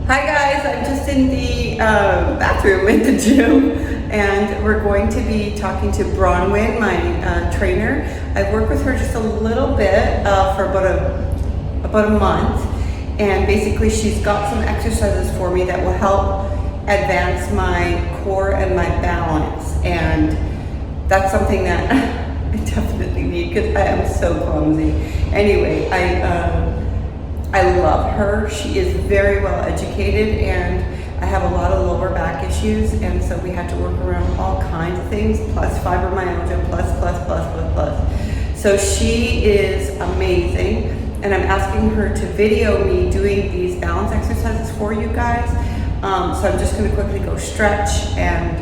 Hi guys, I'm just in the bathroom at the gym, and we're going to be talking to Brownwyn, my trainer. I've worked with her just a little bit for about a month, and basically she's got some exercises for me that will help advance my core and my balance, and that's something that I definitely need because I am so clumsy. Anyway, I love her. She is very well educated, and I have a lot of lower back issues, and so we had to work around all kinds of things, plus fibromyalgia, plus. So she is amazing, and I'm asking her to video me doing these balance exercises for you guys. So I'm just going to quickly go stretch and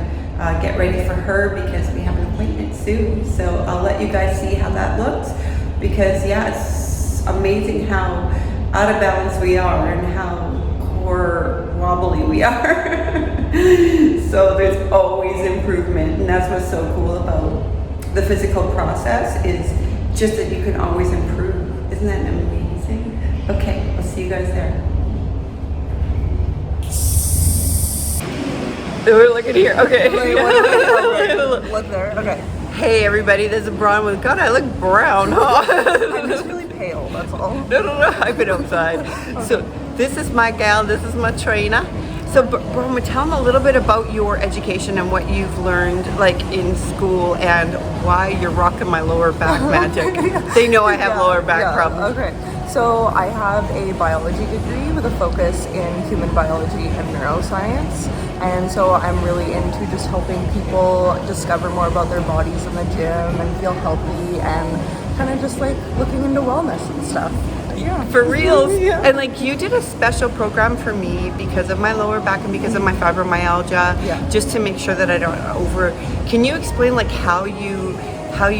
get ready for her because we have an appointment soon. So I'll let you guys see how that looks, because yeah, it's amazing how out of balance we are and how core wobbly we are. So there's always improvement, and that's what's so cool about the physical process, is just that you can always improve. Isn't that amazing? Okay, I'll see you guys there. We're looking here. Okay. Look there. Okay. Hey everybody, this is Brownwyn. God, I look brown, huh? I'm just really pale, that's all. No, I've been outside. So this is my gal, this is my trainer. So Brownwyn, tell them a little bit about your education and what you've learned like in school and why you're rocking my lower back magic. They know I have lower back problems. Okay. So I have a biology degree with a focus in human biology and neuroscience. And so I'm really into just helping people discover more about their bodies in the gym and feel healthy, and kind of just like looking into wellness and stuff. Yeah. For real. Yeah. And like you did a special program for me because of my lower back and because of my fibromyalgia, just to make sure that I don't Can you explain like how you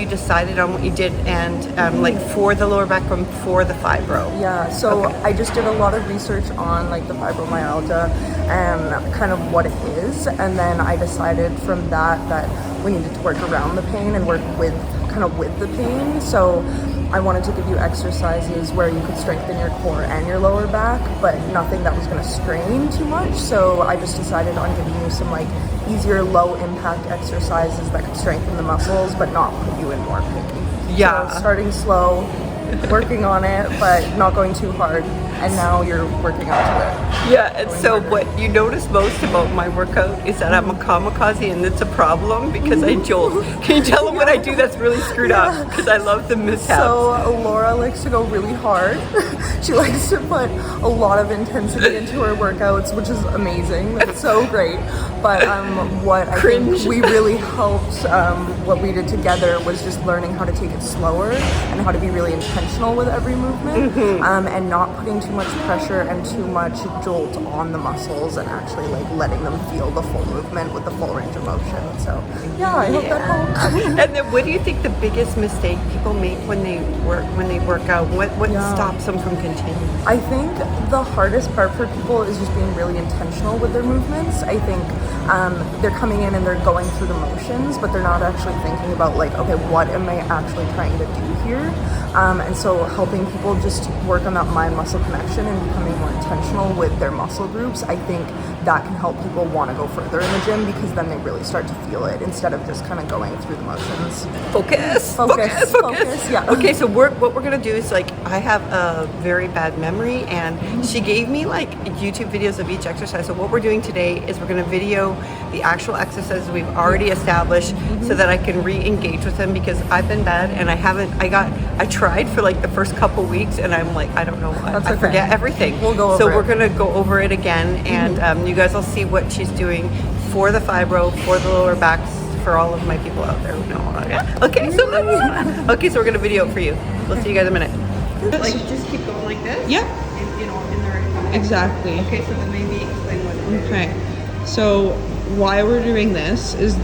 decided on what you did and like for the lower back and for the fibro? Yeah, so I just did a lot of research on like the fibromyalgia and kind of what it is, and then I decided from that we needed to work around the pain and work with the pain. So I wanted to give you exercises where you could strengthen your core and your lower back, but nothing that was going to strain too much. So I just decided on giving you some like easier low impact exercises that could strengthen the muscles but not put you in more pain. Yeah. So starting slow, working on it, but not going too hard, and now you're working up to it. Yeah, and so what you notice most about my workout is that I'm a kamikaze, and it's a problem because I jolt. Can you tell them what I do that's really screwed up? Because I love the mishaps. So Laura likes to go really hard. She likes to put a lot of intensity into her workouts, which is amazing. That's so great. But what I think we really helped, what we did together was just learning how to take it slower and how to be really intentional with every movement, and not putting too much pressure and too much jolt on the muscles, and actually like letting them feel the full movement with the full range of motion. So yeah, I hope that helps. And then what do you think the biggest mistake people make when they work out? What stops them from continuing? I think the hardest part for people is just being really intentional with their movements. I think they're coming in and they're going through the motions, but they're not actually thinking about like, okay, what am I actually trying to do here? And so helping people just work on that mind-muscle connection and becoming more intentional with their muscle groups, I think that can help people want to go further in the gym, because then they really start to feel it instead of just kind of going through the motions. Focus. Yeah. Okay, so what we're gonna do is like, I have a very bad memory, and she gave me like YouTube videos of each exercise. So what we're doing today is we're gonna video the actual exercises we've already established, so that I can re-engage with them, because I've been bad and I tried for like the first couple weeks, and I'm like, I don't know, I forget everything. We'll go over so it. We're gonna go over it again, and you guys will see what she's doing for the fibro, for the lower backs, for all of my people out there who know. Okay, so we're gonna video it for you. We'll see you guys in a minute. Like, just keep going like this. Yeah. And, in the right way. Exactly. Okay, so then maybe explain what it is. Okay. So why we're doing this is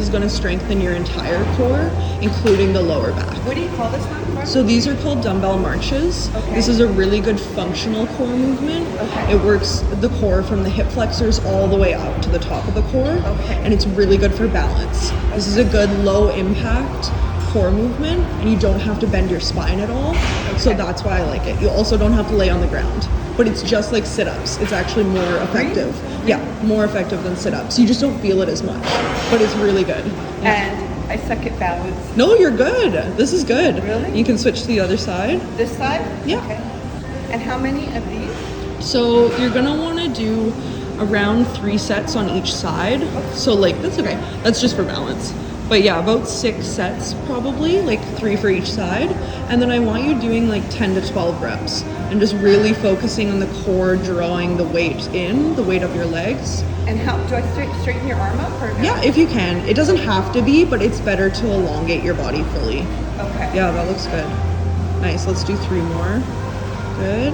going to strengthen your entire core, including the lower back. What do you call this one? So these are called dumbbell marches. Okay. This is a really good functional core movement. Okay. It works the core from the hip flexors all the way up to the top of the core. Okay. And it's really good for balance. This is a good low impact core movement, and you don't have to bend your spine at all. So that's why I like it. You also don't have to lay on the ground, but it's just like sit-ups. It's actually more effective. Really? Yeah, more effective than sit-ups. You just don't feel it as much, but it's really good. And I suck at balance. No, you're good. This is good. Really? You can switch to the other side. This side? Yeah. Okay. And how many of these? So you're gonna want to do around 3 sets on each side. So like, that's okay. That's just for balance. But yeah, about 6 sets probably, like 3 for each side. And then I want you doing like 10 to 12 reps and just really focusing on the core, drawing the weight in, the weight of your legs. And how, do I straighten your arm up or no? Yeah, if you can. It doesn't have to be, but it's better to elongate your body fully. Okay. Yeah, that looks good. Nice, let's do 3 more. Good.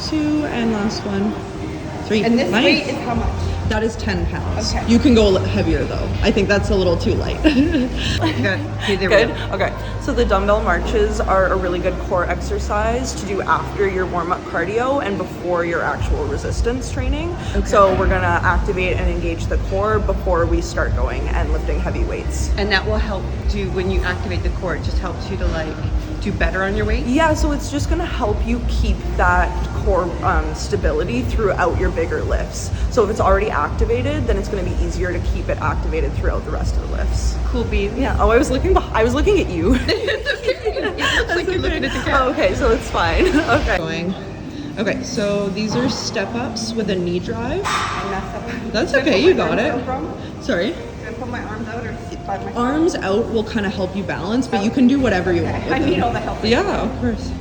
2, and last one. 3. And this nice. weight is how much? That is 10 pounds. Okay. You can go heavier though. I think that's a little too light. Good. Good. Okay. So the dumbbell marches are a really good core exercise to do after your warm-up cardio and before your actual resistance training. Okay. So we're gonna activate and engage the core before we start going and lifting heavy weights. And that will help do, when you activate the core, it just helps you to like do better on your weight? Yeah, so it's just gonna help you keep that core stability throughout your bigger lifts. So if it's already activated, then it's gonna be easier to keep it activated throughout the rest of the lifts. Cool beans. Yeah. Oh, I was looking at you. It's like you're looking at the camera. Oh, okay, so it's fine. Okay. Going. Okay, so these are step ups with a knee drive. I messed up. That's Should I okay, put you my got arms it. out from? Sorry. Should I put my arms out or sit by myself? Arms out will kind of help you balance, but you can do whatever you want with I need them. all the help. Yeah, of course.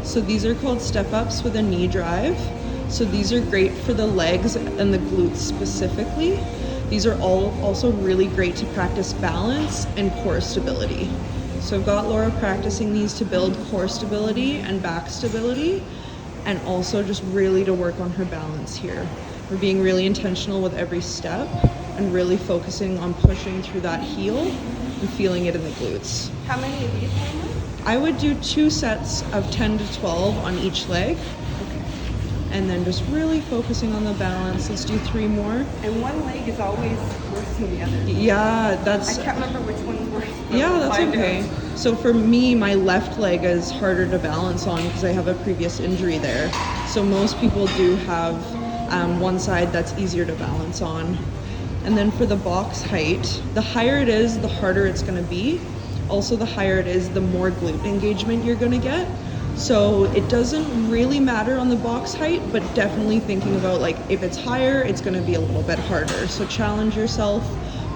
So these are called step ups with a knee drive. So these are great for the legs and the glutes specifically. These are all also really great to practice balance and core stability. So I've got Laura practicing these to build core stability and back stability, and also just really to work on her balance here. We're being really intentional with every step and really focusing on pushing through that heel and feeling it in the glutes. How many of these are there? I would do 2 sets of 10 to 12 on each leg. And then just really focusing on the balance. Let's do 3 more. And one leg is always worse than the other. Yeah, I that's... can't remember which one's worse. but Yeah, we'll that's find okay. out. So for me, my left leg is harder to balance on because I have a previous injury there. So most people do have one side that's easier to balance on. And then for the box height, the higher it is, the harder it's gonna be. Also, the higher it is, the more glute engagement you're gonna get. So it doesn't really matter on the box height, but definitely thinking about like if it's higher, it's gonna be a little bit harder. So challenge yourself,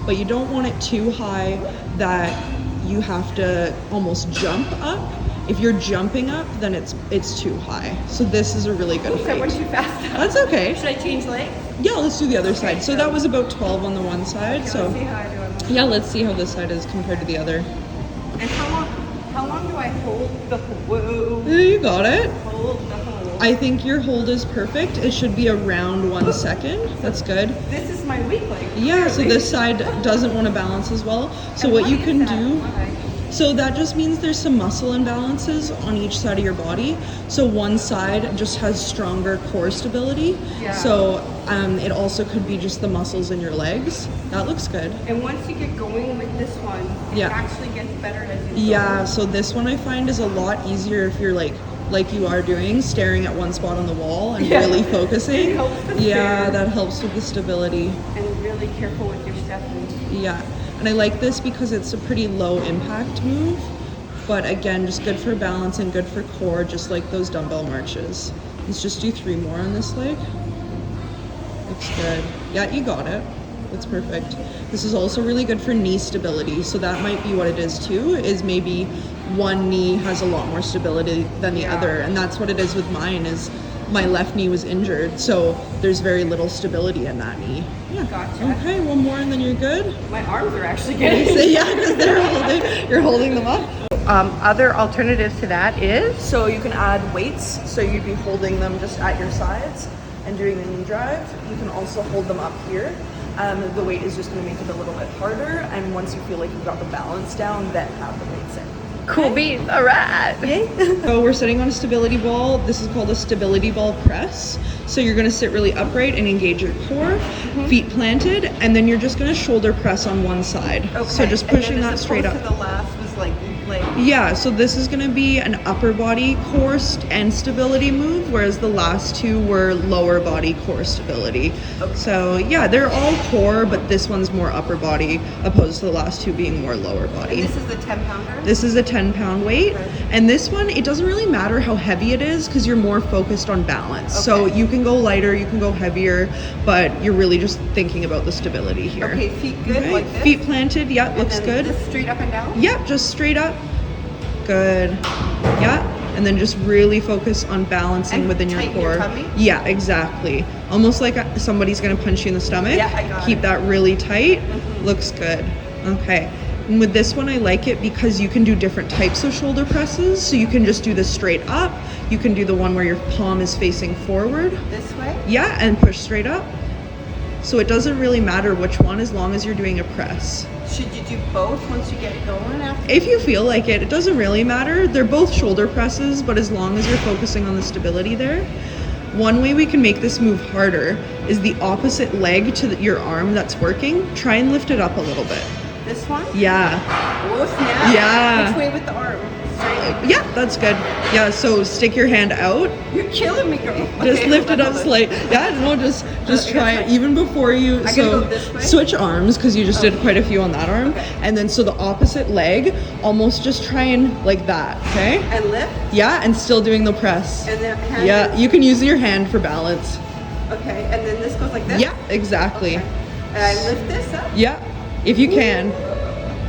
but you don't want it too high that you have to almost jump up. If you're jumping up, then it's too high. So this is a really good Oops, I went height. too fast. That's okay. Should I change legs? Yeah, let's do the other side. So that was about 12 on the one side. Let's So see how I do on this. yeah, let's see how this side is compared to the other. And how long do I hold the whoa? You got it. Hold the hold. I think your hold is perfect. It should be around 1 second. That's good. This is my weak leg. Yeah, so clearly. this side doesn't want to balance as well. So And what you is can that? do, Why? so that just means there's some muscle imbalances on each side of your body. So one side just has stronger core stability. Yeah. So it also could be just the muscles in your legs. That looks good. And once you get going with this one, it Yeah. actually gets better as you go. Yeah, so this one I find is a lot easier if you're like you are doing, staring at one spot on the wall and Yeah. really focusing. It helps to Yeah, stare. that helps with the stability. And really careful with your stepping. Yeah, and I like this because it's a pretty low impact move, but again, just good for balance and good for core, just like those dumbbell marches. Let's just do 3 more on this leg. Looks good. Yeah, you got it. That's perfect. This is also really good for knee stability, so that might be what it is too, is maybe one knee has a lot more stability than the other, and that's what it is with mine, is my left knee was injured, so there's very little stability in that knee. Yeah. Gotcha. Okay, 1 more and then you're good. My arms are actually getting So yeah, because you're holding them up. Other alternatives to that is? So you can add weights. So you'd be holding them just at your sides and doing the knee drive. You can also hold them up here. The weight is just going to make it a little bit harder. And once you feel like you've got the balance down, then have the weights in. Cool beans, all right. So we're sitting on a stability ball. This is called a stability ball press. So you're gonna sit really upright and engage your core, feet planted, and then you're just gonna shoulder press on one side. Okay. So just And then pushing as that straight up. opposed to the last was like Yeah, so this is going to be an upper body core and stability move, whereas the last two were lower body core stability. Okay. So yeah, they're all core, but this one's more upper body opposed to the last two being more lower body. And this is the 10 pounder? This is a 10-pound weight. Okay. And this one, it doesn't really matter how heavy it is because you're more focused on balance. Okay. So you can go lighter, you can go heavier, but you're really just thinking about the stability here. Okay, feet good, Okay, like this? feet planted, yeah, And looks then good. Just straight up and down? Yep, just straight up. Good. Yeah. And then just really focus on balancing And within your tighten core. your tummy? Yeah, exactly. Almost like somebody's gonna punch you in the stomach. Yeah, I got Keep it. that really tight. Looks good. Okay. And with this one, I like it because you can do different types of shoulder presses. So you can just do this straight up. You can do the one where your palm is facing forward. This way? Yeah, and push straight up. So it doesn't really matter which one as long as you're doing a press. Should you do both once you get going after? If you feel like it doesn't really matter. They're both shoulder presses, but as long as you're focusing on the stability there. One way we can make this move harder is the opposite leg to your arm that's working. Try and lift it up a little bit. This one? Yeah. Oh, snap. Yeah. Which way with the arm? Straight? Yeah, that's good. Yeah, so stick your hand out. You're killing me, girl. Just Okay, lift hold it on, up hold on. slightly. Yeah, no, just I try gotta it try. even before you. I gotta So go this way? switch arms because you just did Okay. quite a few on that arm, Okay. and then so the opposite leg, almost just try and like that. Okay. And lift? Yeah, and still doing the press. And then hand Yeah, is- you can use your hand for balance. Okay, and then this goes like this? Yeah, exactly. Okay. And I lift this up? Yeah, if you can.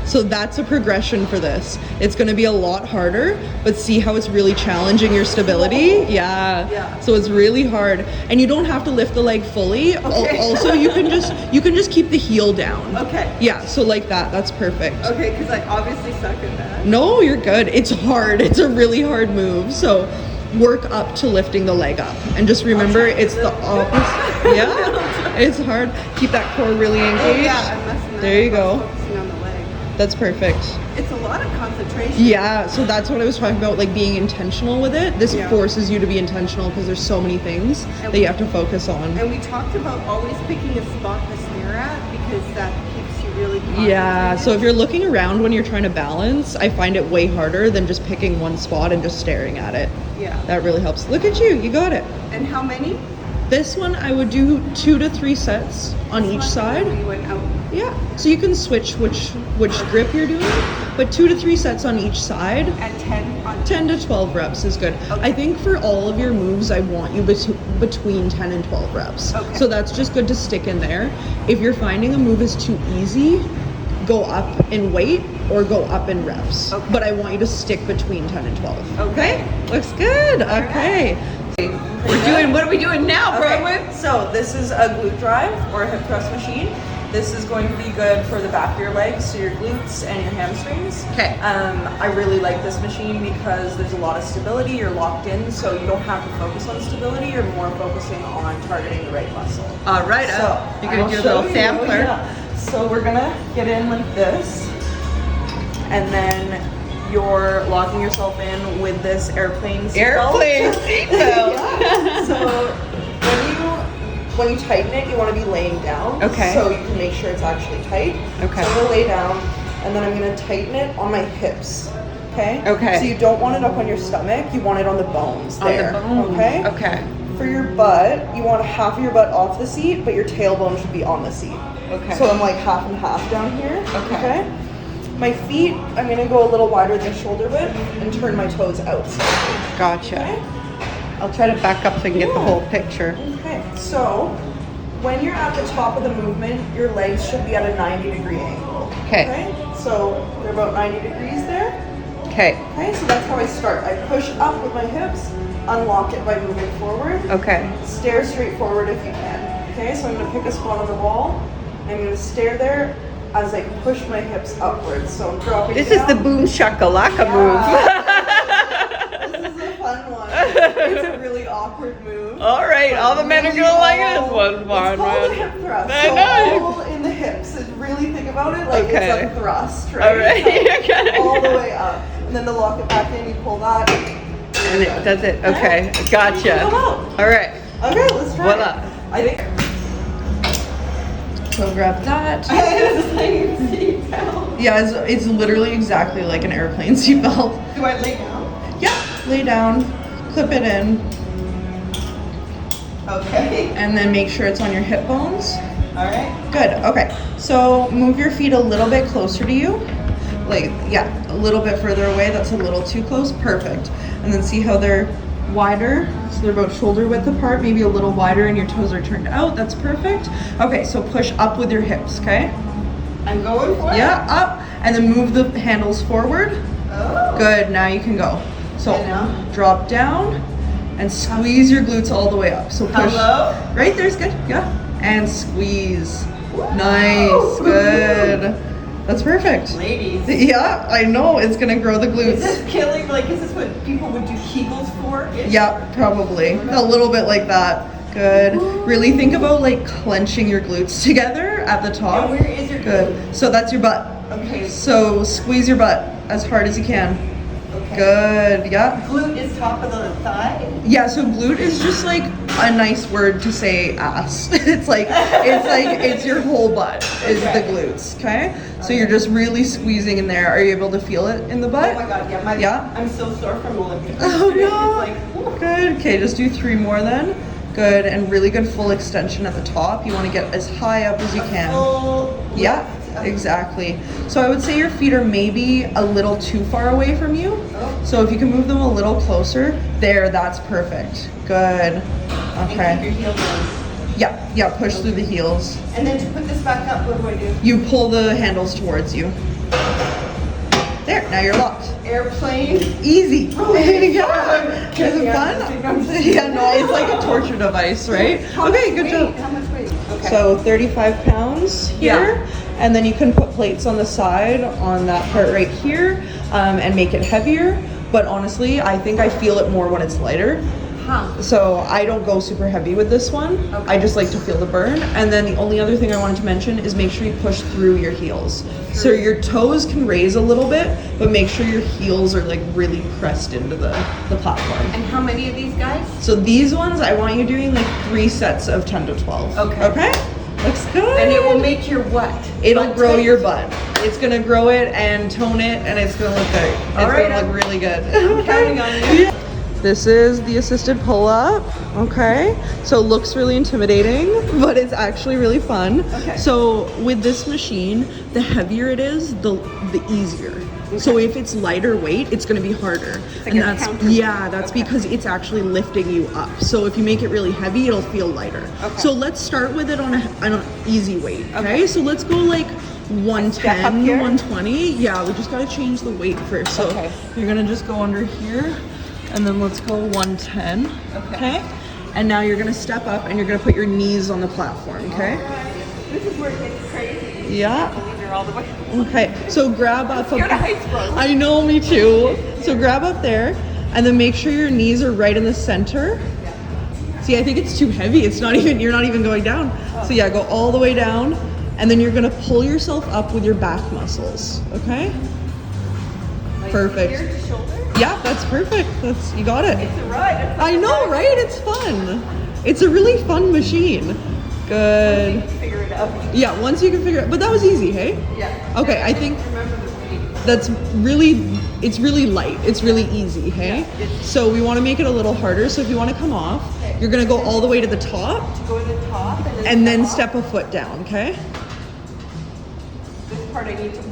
So that's a progression for this. It's going to be a lot harder, but see how it's really challenging your stability? Yeah. Yeah. So it's really hard, and you don't have to lift the leg fully. Okay. Also, you can just keep the heel down. Okay. Yeah. So like that. That's perfect. Okay, because I obviously suck at that. No, you're good. It's hard. It's a really hard move. So work up to lifting the leg up, and just remember it's the opposite. Yeah. It's hard. Keep that core really engaged. Oh, yeah, I'm messing that There you up. go. I'm focusing on the leg. That's perfect. It's a lot of concentration. Yeah, so that's what I was talking about, like being intentional with it. This Yeah. forces you to be intentional because there's so many things And that you have to focus on. And we talked about always picking a spot to stare at because that keeps you really concentrated. Yeah, so if you're looking around when you're trying to balance, I find it way harder than just picking one spot and just staring at it. Yeah. That really helps. Look at you, you got it. And how many? This one I would do 2 to 3 sets on each side. We went out. Yeah, so you can switch which grip you're doing, but 2 to 3 sets on each side. At 10 on 10 to 12 reps is good. Okay. I think for all of your moves, I want you between 10 and 12 reps. Okay. So that's just good to stick in there. If you're finding a move is too easy, go up in weight or go up in reps. Okay. But I want you to stick between 10 and 12. Okay. Looks good. Okay. What are we doing now, Brownwyn? So this is a glute drive or a hip thrust machine. This is going to be good for the back of your legs, so your glutes and your hamstrings. Okay. I really like this machine because there's a lot of stability. You're locked in, so you don't have to focus on stability. You're more focusing on targeting the right muscle. All right. So you're going I'll to do a show little you, sampler. yeah. So we're gonna get in like this, and then you're locking yourself in with this airplane seatbelt. Airplane seatbelt. Yeah. So when you tighten it, you want to be laying down. Okay. So you can make sure it's actually tight. Okay. So I'm gonna lay down, and then I'm gonna tighten it on my hips. Okay. Okay. So you don't want it up on your stomach. You want it on the bones there. On the bone. Okay. Okay. For your butt, you want half of your butt off the seat, but your tailbone should be on the seat. Okay. So I'm like half and half down here. Okay. My feet, I'm gonna go a little wider than shoulder width and turn my toes out. Gotcha. Okay. I'll try to back up so I can get the whole picture. Okay. So when you're at the top of the movement, your legs should be at a 90-degree angle. Okay. So they're about 90 degrees there. Okay. Okay. So that's how I start. I push up with my hips, unlock it by moving forward. Okay. Stare straight forward if you can. Okay, so I'm going to pick a spot on the wall. I'm going to stare there as I push my hips upwards. So I'm dropping This is down. the boom shakalaka This is a fun one. It's a really awkward move. All right, all the men are Really gonna like all- this one, It's called a man. hip thrust. I So know. all in the hips. And really think about it like Okay. it's a thrust, right? All right, So okay. all the way up. And then to lock it back in, you pull that. And it does it. Okay, gotcha. Come out. All right. Okay, let's try Voila. it. I think. So grab that. I was laying seat down. Yeah, it's literally exactly like an airplane seatbelt. Do I lay down? Yeah, lay down, clip it in, Okay. and then make sure it's on your hip bones. All right. Good, okay. So move your feet a little bit closer to you. Like, yeah, a little bit further away. That's a little too close. Perfect. And then see how they're wider. So they're about shoulder width apart, maybe a little wider, and your toes are turned out. That's perfect. Okay, so push up with your hips, okay? I'm going for it. Yeah, up. And then move the handles forward. Oh. Good, now you can go. So And now? drop down and squeeze your glutes all the way up. So push. Hello? Right there's good, yeah. And squeeze. Nice, good. That's perfect. Ladies. Yeah, I know, it's gonna grow the Is glutes. this killing? Like, is this what people would do Kegels for? Yeah, probably. A little bit like that. Good. Really think about like clenching your glutes together at the top. And where is your Good. So that's your butt. Okay. So squeeze your butt as hard as you can. Okay. Good, yeah. Glute is top of the thigh. Yeah, so glute is just like a nice word to say ass. It's your whole butt is the glutes, okay? So you're just really squeezing in there. Are you able to feel it in the butt? Oh my god, yeah. Yeah? I'm so sore from Olympic. Oh no. It's like, Good. Okay, just do 3 more then. Good, and really good full extension at the top. You want to get as high up as you can. full Yeah, lift. exactly. So I would say your feet are maybe a little too far away from you. Oh. So if you can move them a little closer, there, that's perfect. Good. And keep Okay. your heel down. Yeah, push through the heels. And then to put this back up, what do I do? You pull the handles towards you. There, now you're locked. Airplane. Easy. Okay. Yeah. Is it Yeah, fun? I'm just- Yeah, no, it's like a torture device, right? How Okay, much good weight? job. How much weight? Okay. So 35 pounds here, and then you can put plates on the side on that part right here and make it heavier. But honestly, I think I feel it more when it's lighter. So I don't go super heavy with this one. Okay. I just like to feel the burn. And then the only other thing I wanted to mention is make sure you push through your heels. So your toes can raise a little bit, but make sure your heels are like really pressed into the platform. And how many of these guys? So these ones, I want you doing like 3 sets of 10 to 12. Okay. Okay? Looks good. And it will make your what? It'll Butt grow tight? your butt. It's gonna grow it and tone it, and it's gonna look good. It's All right, gonna I'm- look really good. I'm counting on you. This is the assisted pull-up, okay? So it looks really intimidating, but it's actually really fun. Okay. So with this machine, the heavier it is, the easier. So if it's lighter weight, it's gonna be harder. like a counter- That's because it's actually lifting you up. So if you make it really heavy, it'll feel lighter. Okay. So let's start with it on an easy weight, okay? Okay. So let's go like Step up 110, here? 120. Yeah, we just gotta change the weight first. So Okay. you're gonna just go under here, and then let's go 110. Okay. And now you're gonna step up and you're gonna put your knees on the platform, okay? This is where it gets crazy. Yeah. These are all the way. Okay. So grab up. Scared of heights, bro. I know, me too. So grab up there, and then make sure your knees are right in the center. See, I think it's too heavy. It's not even, you're not even going down. So yeah, go all the way down, and then you're gonna pull yourself up with your back muscles, okay? Like Perfect. Here to shoulder. Yeah, that's perfect. You got it. It's a ride. I know, right? It's fun. It's a really fun machine. Good. Figure it out. Yeah, once you can figure it, but that was easy, hey? Yeah. Okay, I think Remember the weight. that's it's really light. It's really easy, hey? So we want to make it a little harder. So if you want to come off, you're gonna go all the way to the top Go to the top and then off. step a foot down, okay? This part I need to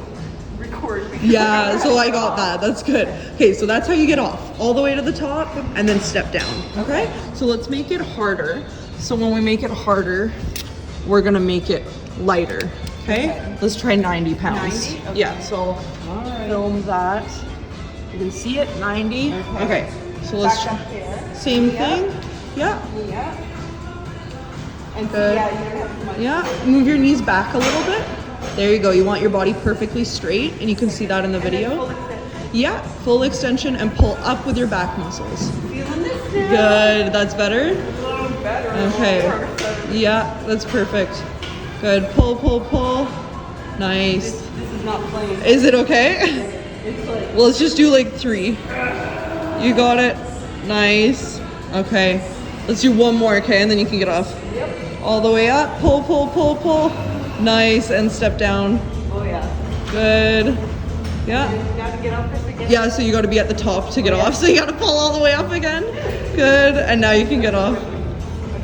record. Yeah, so I got that. That's good. Okay, so that's how you get off. All the way to the top and then step down. Okay? So let's make it harder. So when we make it harder, we're gonna make it lighter. Okay? Let's try 90 pounds. 90? Okay. Yeah, so film that. You can see it, 90. Okay. So let's Back try. up there. Same Yeah. thing. Yeah. Yeah. And Good. yeah, you don't have too much. Yeah. Move your knees back a little bit. There you go. You want your body perfectly straight, and you can see that in the And then video. pull extension. Yeah, full extension and pull up with your back muscles. Feeling this now. Good, that's better. A little better. Okay, A little more. yeah, that's perfect. Good, pull, pull, pull. Nice. This is not playing. Is it okay? It's like Well, let's just do like 3. You got it? Nice. Okay, let's do 1 more, okay, and then you can get off. Yep. All the way up, pull, pull, pull, pull. Nice, and step down. Oh yeah. Good. Yeah. Now to get off this again. Yeah, so you got to be at the top to get off. So you got to pull all the way up again. Good. And now you can get off.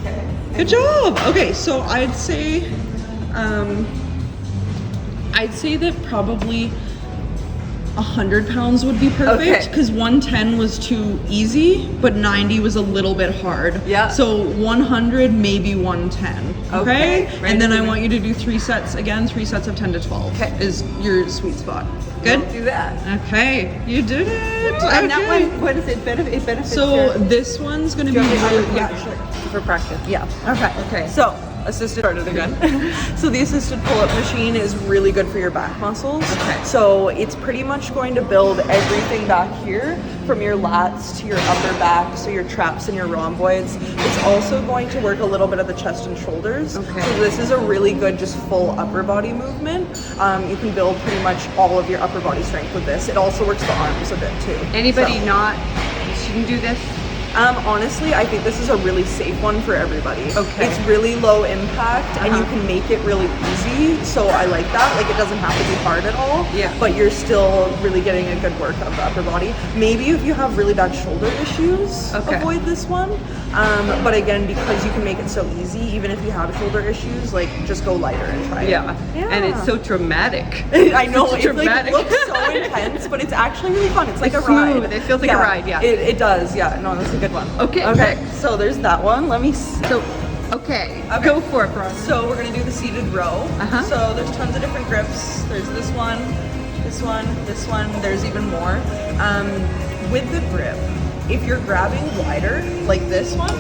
Okay. Good job. Okay, so I'd say that probably 100 pounds would be perfect, Okay. because 110 was too easy, but 90 was a little bit hard. Yeah. So 100, maybe 110. Okay. Okay. And then I want you to do 3 sets again. 3 sets of 10 to 12 Okay. is your sweet spot. Good. We'll do that. Okay, you did it. And that Okay. one, what is it? It benefits So your- this one's gonna be Do you want me to really, do it? yeah, sure. for practice. Yeah. Okay. Okay. So assisted started again. So the assisted pull-up machine is really good for your back muscles. Okay. So it's pretty much going to build everything back here, from your lats to your upper back, so your traps and your rhomboids. It's also going to work a little bit of the chest and shoulders. Okay. So this is a really good just full upper body movement. You can build pretty much all of your upper body strength with this. It also works the arms a bit too. Anybody So- not shouldn't do this? Honestly, I think this is a really safe one for everybody. Okay. It's really low impact, and you can make it really easy. So I like that. Like, it doesn't have to be hard at all. Yeah. But you're still really getting a good work of the upper body. Maybe if you have really bad shoulder issues, Okay. avoid this one. But again, because you can make it so easy, even if you have shoulder issues, like, just go lighter and try it. Yeah. And it's so dramatic. I know, It's it like dramatic. looks so intense, but it's actually really fun. It's like It's a ride. smooth. It feels like a ride, yeah. It does, yeah. No, that's a good one. Okay, Okay, next. so there's that one. Let me So, okay. Okay. Go for it, bro. So we're gonna do the seated row. Uh-huh. So there's tons of different grips. There's this one, this one, this one. There's even more. With the grip, if you're grabbing wider, like this one,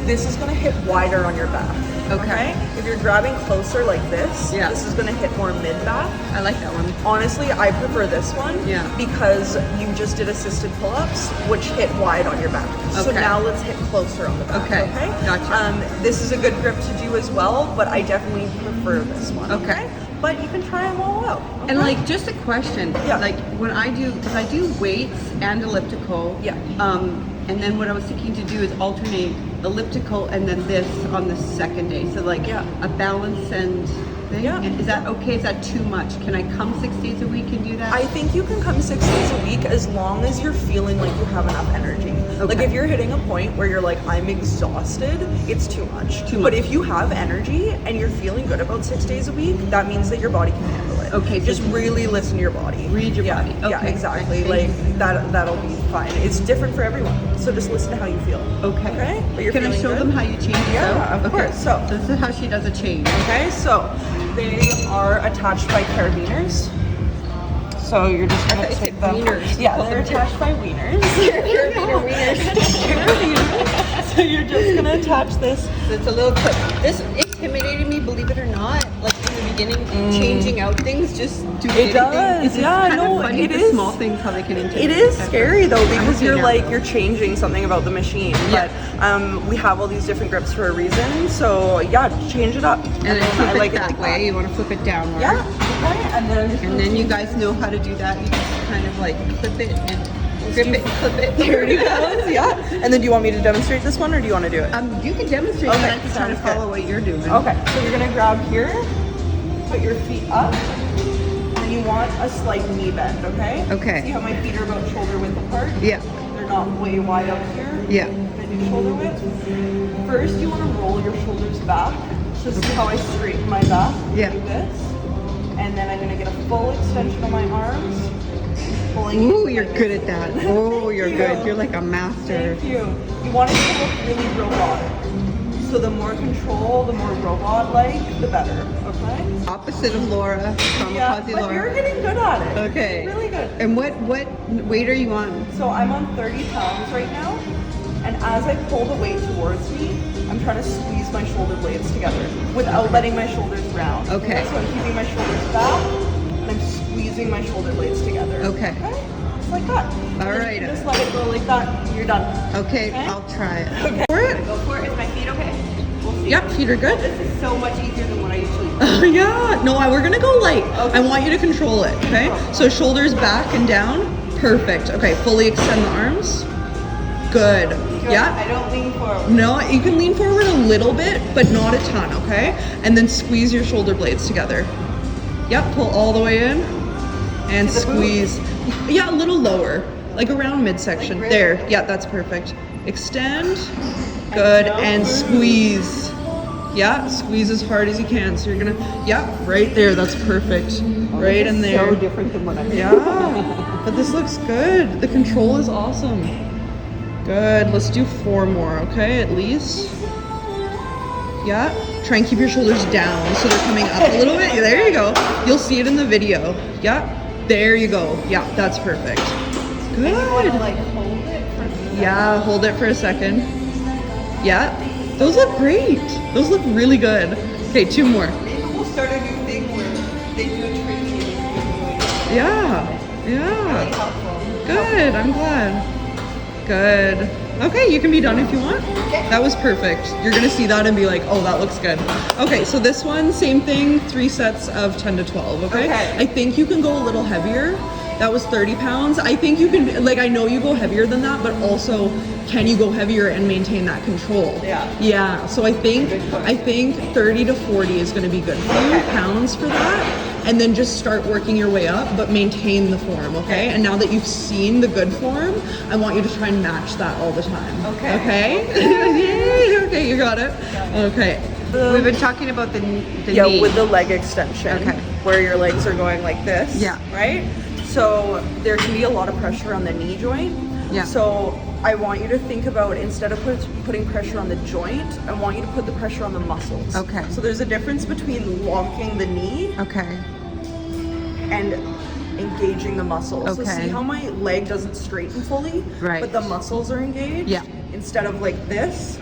this is gonna hit wider on your back. Okay. If you're grabbing closer like this, Yeah. this is gonna hit more mid-back. I like that one. Honestly, I prefer this one Yeah. because you just did assisted pull-ups, which hit wide on your back. So Okay. now let's hit closer on the back. Okay, gotcha. This is a good grip to do as well, but I definitely prefer this one. Okay. But you can try them all out. And okay? like, just a question. Yeah. Like when I do, because I do weights and elliptical. Yeah. And then what I was thinking to do is alternate elliptical and then this on the second day. So like Yeah. a balance and thing. Yeah. And is that okay? Is that too much? Can I come 6 days a week and do that? I think you can come 6 days a week as long as you're feeling like you have enough energy. Like Okay. if you're hitting a point where you're like, I'm exhausted, it's too much. Too But much. if you have energy and you're feeling good about 6 days a week, that means that your body can handle it. Okay, so Just really listen to your body. Read your Yeah, body. Yeah, Okay. exactly. Thank Like that'll be fine. It's different for everyone. So just listen to how you feel. Okay. Okay? But you're Can I feeling show good? them how you change it Yeah, out? of course. So this is how she does a change. Okay, so they are attached by carabiners. So you're just gonna thought you take said them. wieners. Yeah, they're attached by wieners. Carabiners. So you're just gonna attach this. So it's a little clip. This intimidated me, believe it or not. Like in the beginning, changing out things just do It does, It's just yeah, kind no, of funny, it the is. small things how they can intimidate. It is at scary first. though I'm because okay you're now. like you're changing something about the machine. Yeah. But we have all these different grips for a reason. So yeah, change it up. And then flip I like it that way. You want to flip it downward. Yeah. Okay. And then you guys know how to do that. You just kind of like clip it and grip it, clip it. There it goes. Yeah. And then do you want me to demonstrate this one or do you want to do it? You can demonstrate, Okay, and I can try to sounds good. follow what you're doing. Okay, so you're gonna grab here, put your feet up, and you want a slight knee bend, okay? Okay. See how my feet are about shoulder width apart? Yeah. They're not way wide up here. Yeah. Bend your shoulder width. First, you want to roll your shoulders back. So see how I straighten my back? Yeah. Like this. And then I'm gonna get a full extension of my arms. Pulling Ooh, into you're my- good at that. Oh, you're Thank good. you. You're like a master. Thank you. You want it to look really robotic. So the more control, the more robot-like, the better. Okay? Opposite of LORA, Yeah, kamikaze but LORA. you're getting good at it. Okay. Really good. And what weight are you on? So I'm on 30 pounds right now, and as I pull the weight towards me, I'm trying to squeeze my shoulder blades together without letting my shoulders round. Okay. So I'm keeping my shoulders back, and I'm squeezing my shoulder blades together. Okay. Just like that. And then right. you Just let it go like that. You're done. Okay, Okay. I'll try it. Okay. For it? Go for it. Is my feet okay? Yep, feet are good. This is so much easier than what I usually do. Oh yeah, no, we're gonna go light. I want you to control it, okay? So shoulders back and down, perfect. Okay, fully extend the arms. Good, yeah. I don't lean forward. No, you can lean forward a little bit, but not a ton, okay? And then squeeze your shoulder blades together. Yep, pull all the way in and squeeze. Yeah, a little lower, like around midsection. There, yeah, that's perfect. Extend, good, and squeeze. Yeah, squeeze as hard as you can. So you're gonna, yeah, right there, that's perfect. Right in there. So different than what I Yeah, but this looks good. The control is awesome. Good, let's do 4 more, okay, at least. Yeah, try and keep your shoulders down so they're coming up a little bit. There you go. You'll see it in the video. Yeah, there you go. Yeah, that's perfect. Good. And you want to like hold it for a second. Yeah, hold it for a second. Yeah, those look great. Those look really good. Okay, 2 more. Maybe we'll start a new thing where they do a training. Yeah, yeah. Really helpful. Good, I'm glad. Good. Okay, you can be done if you want. That was perfect. You're gonna see that and be like, oh, that looks good. Okay, so this one, same thing, 3 sets of 10 to 12, okay? I think you can go a little heavier. That was 30 pounds. I think you can, like, I know you go heavier than that, but also, can you go heavier and maintain that control? Yeah. Yeah, so I think 30 to 40 is gonna be good for you, pounds for that. And then just start working your way up, but maintain the form, okay? And now that you've seen the good form, I want you to try and match that all the time. Okay. Okay? Okay, you got it? Okay. We've been talking about the knee. with the leg extension, Okay. where your legs are going like this. Yeah. Right? So there can be a lot of pressure on the knee joint. Yeah. So I want you to think about, instead of putting pressure on the joint, I want you to put the pressure on the muscles. Okay. So there's a difference between locking the knee Okay. and engaging the muscles. So Okay. see how my leg doesn't straighten fully, Right. but the muscles are engaged? Yeah. Instead of like this,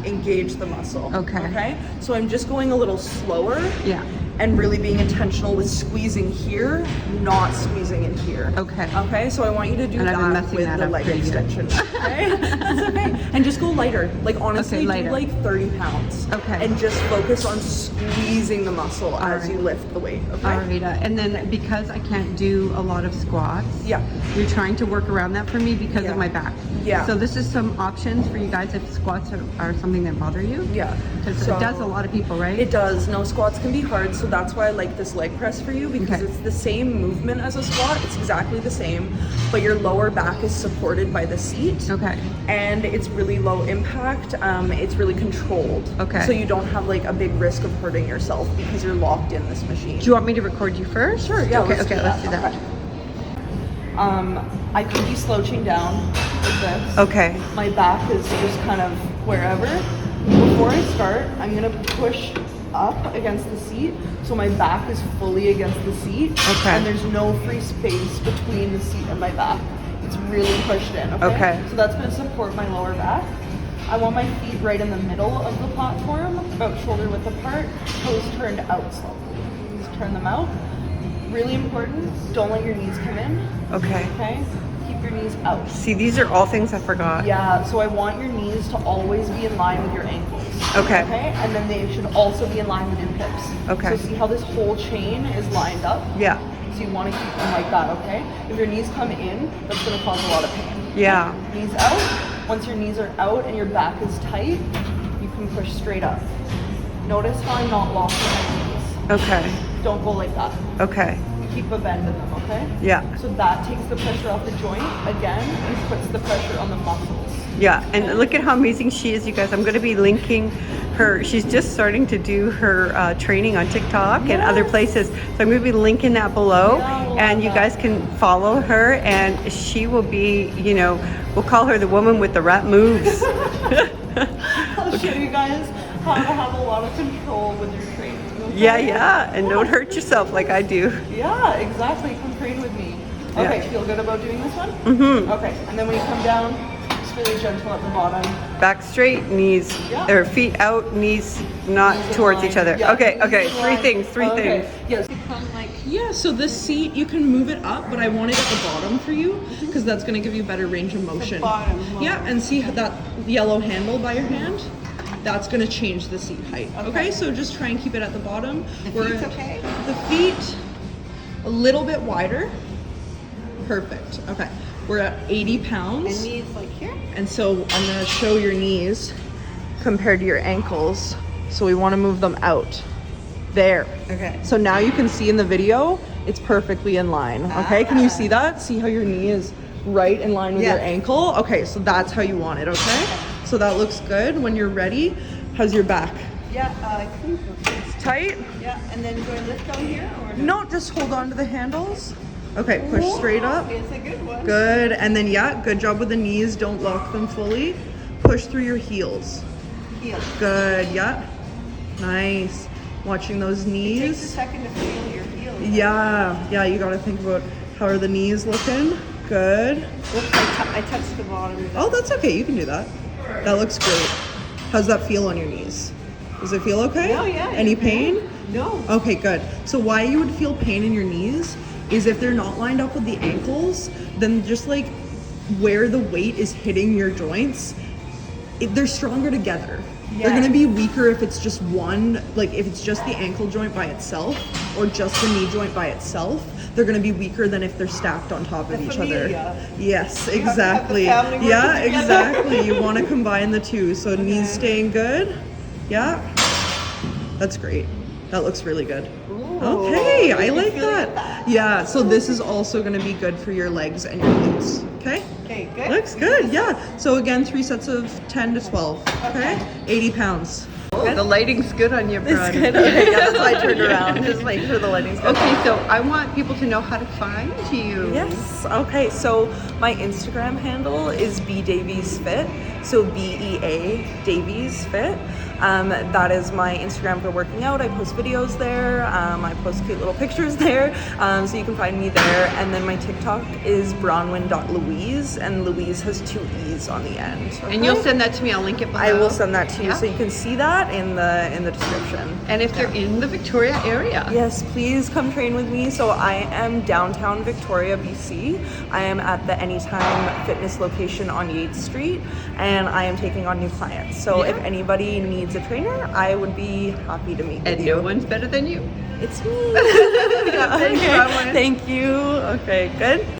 engage the muscle. Okay. Okay? So I'm just going a little slower. Yeah. And really being intentional with squeezing here, not squeezing in here. Okay. Okay, so I want you to do And I've been that messing with that the up leg pretty good. extension. Okay, that's okay. And just go lighter. Like honestly, Okay, lighter. do like 30 pounds. Okay. And just focus on squeezing the muscle as you right. lift the weight. Okay. All right, and then because I can't do a lot of squats, Yeah. you're trying to work around that for me because Yeah. of my back. Yeah. So this is some options for you guys if squats are something that bother you. Yeah. Because So- it does a lot of people, right? It does. No, squats can be hard, so that's why I like this leg press for you, because Okay. it's the same movement as a squat. It's exactly the same, but your lower back is supported by the seat. Okay. And it's really low impact. It's really controlled. Okay. So you don't have like a big risk of hurting yourself because you're locked in this machine. Do you want me to record you first? Sure, yeah, Okay, let's do let's do that. that. Okay. I could be slouching down like this. Okay. My back is just kind of wherever. Before I start, I'm gonna push up against the seat, so my back is fully against the seat. Okay. And there's no free space between the seat and my back. It's really pushed in, okay? Okay. So that's gonna support my lower back. I want my feet right in the middle of the platform, about shoulder width apart, toes turned out slightly. Just turn them out. Really important, don't let your knees come in, Okay. okay? Keep your knees out. See, these are all things I forgot. Yeah, so I want your knees to always be in line with your ankles. Okay. Okay, and then they should also be in line with your hips. Okay. So see how this whole chain is lined up? Yeah. So you want to keep them like that, okay? If your knees come in, that's going to cause a lot of pain. Yeah. Knees out. Once your knees are out and your back is tight, you can push straight up. Notice how I'm not locking my knees. Okay. Don't go like that. Okay. You keep a bend in them, okay? Yeah. So that takes the pressure off the joint again and puts the pressure on the muscles. Yeah, and look at how amazing she is, you guys. I'm going to be linking her. She's just starting to do her training on TikTok and other places. So I'm going to be linking that below. Yeah, we'll And you love guys can follow her. And she will be, you know, we'll call her the woman with the rat moves. I'll show you guys how to have a lot of control with your training. Okay? Yeah. And don't hurt yourself like I do. Yeah, exactly. Come train with me. Okay, Yeah. feel good about doing this one? Mm-hmm. Okay, and then when you come down, just really gentle at the bottom. Back straight, knees, Yeah. or feet out, knees not Knees in towards line. each other. Yeah, Okay, knees okay. in Three line. things. Okay, yes. Yeah, so this seat, you can move it up, but I want it at the bottom for you, because that's going to give you better range of motion. bottom. Yeah, and see how that yellow handle by your hand? That's going to change the seat height. Okay, so just try and keep it at the bottom. The feet's okay? The feet, a little bit wider. Perfect. Okay, we're at 80 pounds. And knees like here? And so I'm gonna show your knees compared to your ankles. So we wanna move them out. There. Okay. So now you can see in the video, it's perfectly in line. Okay, can you see that? See how your knee is right in line with your ankle? Okay, so that's how you want it, okay? So that looks good. When you're ready, how's your back? Yeah, I think It's tight? yeah, and then do I lift down here or No, just hold on to the handles. Okay, push straight up. It's a good one. Good, and then yeah, good job with the knees. Don't lock them fully. Push through your heels. Heel. Good, yeah. Nice. Watching those It takes a knees. second to feel your heel. Yeah, you gotta think about how are the knees looking. Good. Oops, I touched the bottom. Oh, that's okay, you can do that. That looks great. How's that feel on your knees? Does it feel okay? Oh, yeah. Any pain? No. Okay, good. So why you would feel pain in your knees is if they're not lined up with the ankles, then just like where the weight is hitting your joints, they're stronger together. Yeah. They're gonna be weaker if it's just one, like if it's just the ankle joint by itself or just the knee joint by itself. They're gonna be weaker than if they're stacked on top of each other. Yes, exactly. have the family Yeah, working together. exactly. You want to combine the two. So knees staying good. Yeah, that's great. That looks really good. Okay, I like that. Yeah, so this is also going to be good for your legs and your glutes. Okay? Okay, good. Looks good, yeah. So again, 3 sets of 10 to 12. Okay? 80 pounds. Oh, the lighting's good on you, Brown. Okay, yeah, that's why I turned around, just make sure the lighting's good. Okay, so I want people to know how to find you. Yes. Okay. So my Instagram handle is bdaviesfit. So BEA Davies Fit. That is my Instagram for working out. I post videos there. I post cute little pictures there. So you can find me there. And then my TikTok is brownwyn.louise, and Louise has 2 E's on the end. Okay? And you'll send that to me. I'll link it below. I will send that to you, Yeah. so you can see that in the description. And if they're in the Victoria area. Yes, please come train with me. So I am downtown Victoria, BC. I am at the Anytime Fitness location on Yates Street, and I am taking on new clients. So if anybody needs a trainer, I would be happy to meet with And you. no one's better than you. It's me. Thanks, Brownwyn. Thank you. Okay, good.